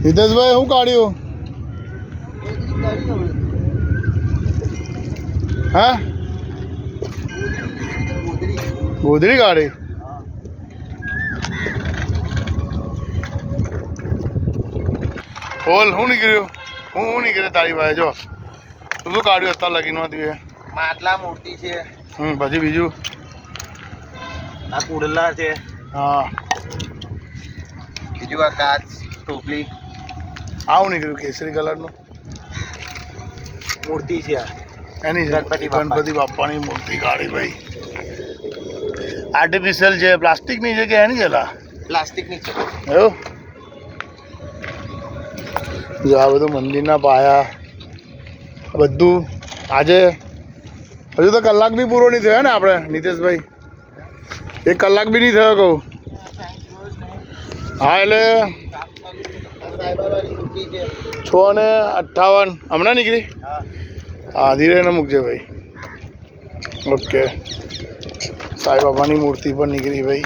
હિતેશભાઈ શું કાઢ્યું? હા, ગોધરી કાઢી. બોલ શું નીકળ્યું? હું નીકળે તારી પાસે? જો તું શું કાઢ્યું અત્યારે લગીનમાંથી? માટલા મૂર્તિ છે. પછી બીજું આ કુડલા છે. હા, બીજું આ કાચ ટોપલી. આવું નીકળ્યું કેસરી કલરનું મૂર્તિ છે. એની ગણપતિ બાપાની મૂર્તિ કાઢી ભાઈ. આર્ટિફિશિયલ છે, પ્લાસ્ટિકની છે કે એની છે? પ્લાસ્ટિકની છે. એવું? જો આ બધું મંદિરના પાયા બધું. આજે હજુ તો કલાક બી પૂરો નહીં થયો ને આપણે નીતેશભાઈ? 1 કલાક બી નહીં થયો કહું. હા, એટલે 6:58 હમણાં નીકળી. હા, ધીરે ને મૂકજે ભાઈ. ઓકે, સાંઈ બાબાની મૂર્તિ પણ નીકળી ભાઈ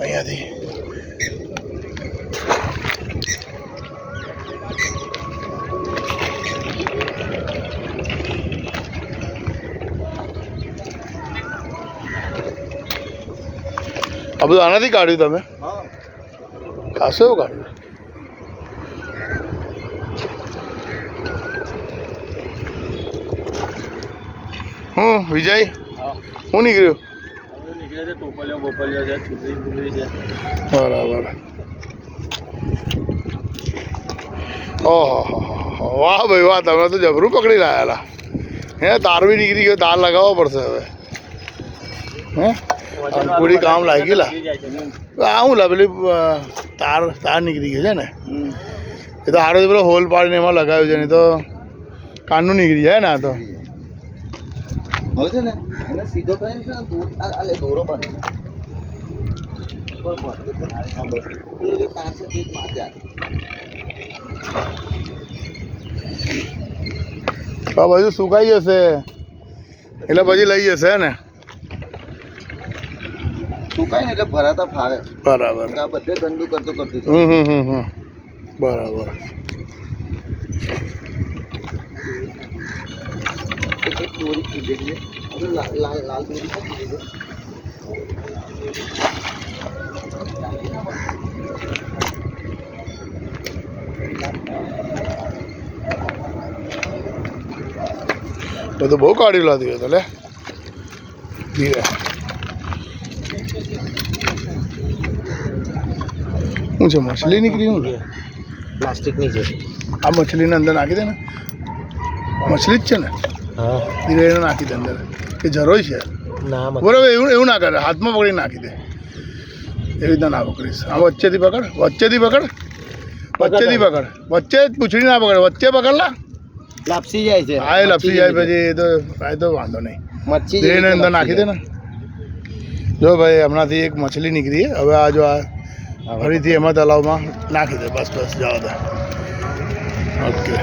અહીંયાથી. આ બધું આનાથી કાઢ્યું તમે? ખાસું એવું કાઢ્યું. વિજય શું નીકળ્યું? બરાબર. ઓહો, વાહ ભાઈ વાહ, તમે તો જબરું પકડી લાયેલા. હે, તાર બી નીકળી ગયો. તાર લગાવવો પડશે હવે. હે, અંકુડી કામ લાગેલા. આ હું લા પેલી તાર નીકળી ગયો છે ને? એ તો હારો પેલો હોલ પાડીને એમાં લગાવ્યું છે. નહીં તો કાનનું નીકળી જાય ને. આ તો હવે છે ને એને સીધો કરીને છે ને દોરો બને. આ બધું સુકાઈ જશે એટલે પછી લઈ જશે ને? સુકાય ને એટલે ભરાતા ફાવે. બરાબર. આ બધે ગંદુ કરતું કરતું. બરાબર. એક દોરી કીધી છે. લાલ દોરી કીધી છે. તો બહુ કાઢી લાદી હતો લે. ધીરે. શું છે? મછલી નીકળી? શું છે? પ્લાસ્ટિકની છે. આ મછલીને અંદર નાખી દે ને. મછલી જ છે ને? હા, ધીરે એને નાખી દે અંદર. કે જરોય છે? ના, બરાબર. એવું ના કરે. હાથમાં પકડી નાખી દે. એવી રીતના ના પકડીશ. આ વચ્ચેથી પકડ. વચ્ચેથી પકડ. વચ્ચે પૂછડી ના પકડ. વચ્ચે પકડલા. લાપસી જાય છે. હા, એ લપસી જાય પછી. એ તો વાંધો નહીં. મચ્છી ધીરે અંદર નાખી દે ને. જો ભાઈ, હમણાંથી એક મછલી નીકળી. હવે આ જો આ ફરીથી એમાં તલાવમાં નાખી દે. બસ જવા દે. ઓકે.